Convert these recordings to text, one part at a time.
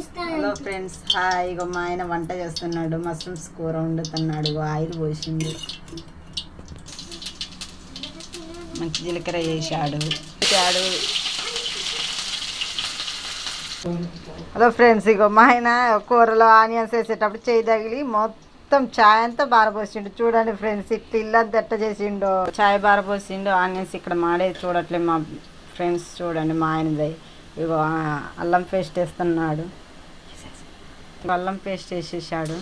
Hello friends, hi. ఇగో మా ఆయన వంట చేస్తున్నాడు, మష్రూమ్స్ కూర వండుతున్నాడు. ఆయిల్ పోసిండు, మంచి జీలకర్ర వేసాడు. హలో ఫ్రెండ్స్, ఇగో మా ఆయన కూరలో ఆనియన్స్ వేసేటప్పుడు చేయి తగిలి మొత్తం ఛాయ్ అంతా బారపోసిండు. చూడండి ఫ్రెండ్స్, ఇట్లా ఇల్లంతా ఎట్ట చేసిండు. ఛాయ్ బారపోసిండు, ఆనియన్స్ ఇక్కడ మాడేది చూడట్లేదు మా ఫ్రెండ్స్. చూడండి మా ఆయనది. ఇగో అల్లం పేస్ట్ వేస్తున్నాడు, అల్లం పేస్ట్ వేసేసాడు,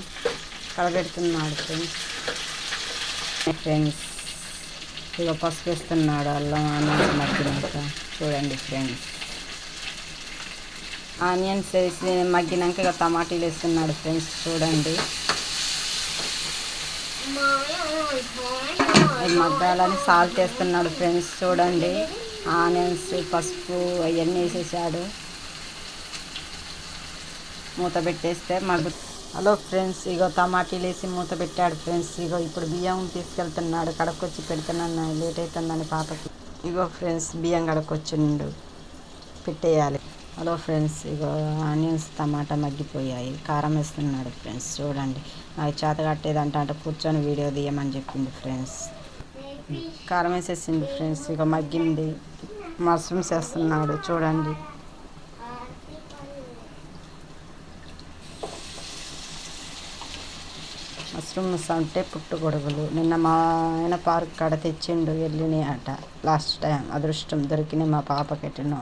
కలబెడుతున్నాడు ఫ్రెండ్స్. ఇక పసుపు వేస్తున్నాడు, అల్లం ఆనియన్స్ మగ్గినాక. చూడండి ఫ్రెండ్స్, ఆనియన్స్ వేసి మగ్గినాక ఇక టమాటీలు వేస్తున్నాడు ఫ్రెండ్స్. చూడండి, మగ్గాలని సాల్ట్ వేస్తున్నాడు ఫ్రెండ్స్. చూడండి, ఆనియన్స్ పసుపు అవన్నీ వేసేసాడు, మూత పెట్టేస్తే మగ్గు. హలో ఫ్రెండ్స్, ఇగో టమాటీలు వేసి మూత పెట్టాడు ఫ్రెండ్స్. ఇగో ఇప్పుడు బియ్యం తీసుకెళ్తున్నాడు, కడకొచ్చి పెడుతున్నాను, లేట్ అవుతుందని పాపకి. ఇగో ఫ్రెండ్స్, బియ్యం కడకొచ్చిండు, పెట్టేయాలి. హలో ఫ్రెండ్స్, ఇగో ఆనియన్స్ టమాటా మగ్గిపోయాయి, కారం వేస్తున్నాడు ఫ్రెండ్స్. చూడండి, నాకు చేత కట్టేదంట అంటే కూర్చొని వీడియో తీయమని చెప్పింది ఫ్రెండ్స్. కారం వేసేసింది ఫ్రెండ్స్. ఇక మగ్గింది, మష్రూమ్స్ వేస్తున్నాడు. చూడండి, మష్రూమ్స్ అంటే పుట్టుగొడుగులు. నిన్న మా ఆయన పార్క్ కాడ తెచ్చిండు, వెళ్ళినాయి అట. లాస్ట్ టైం అదృష్టం దొరికినాయి మా పాపకి. ఎట్టినో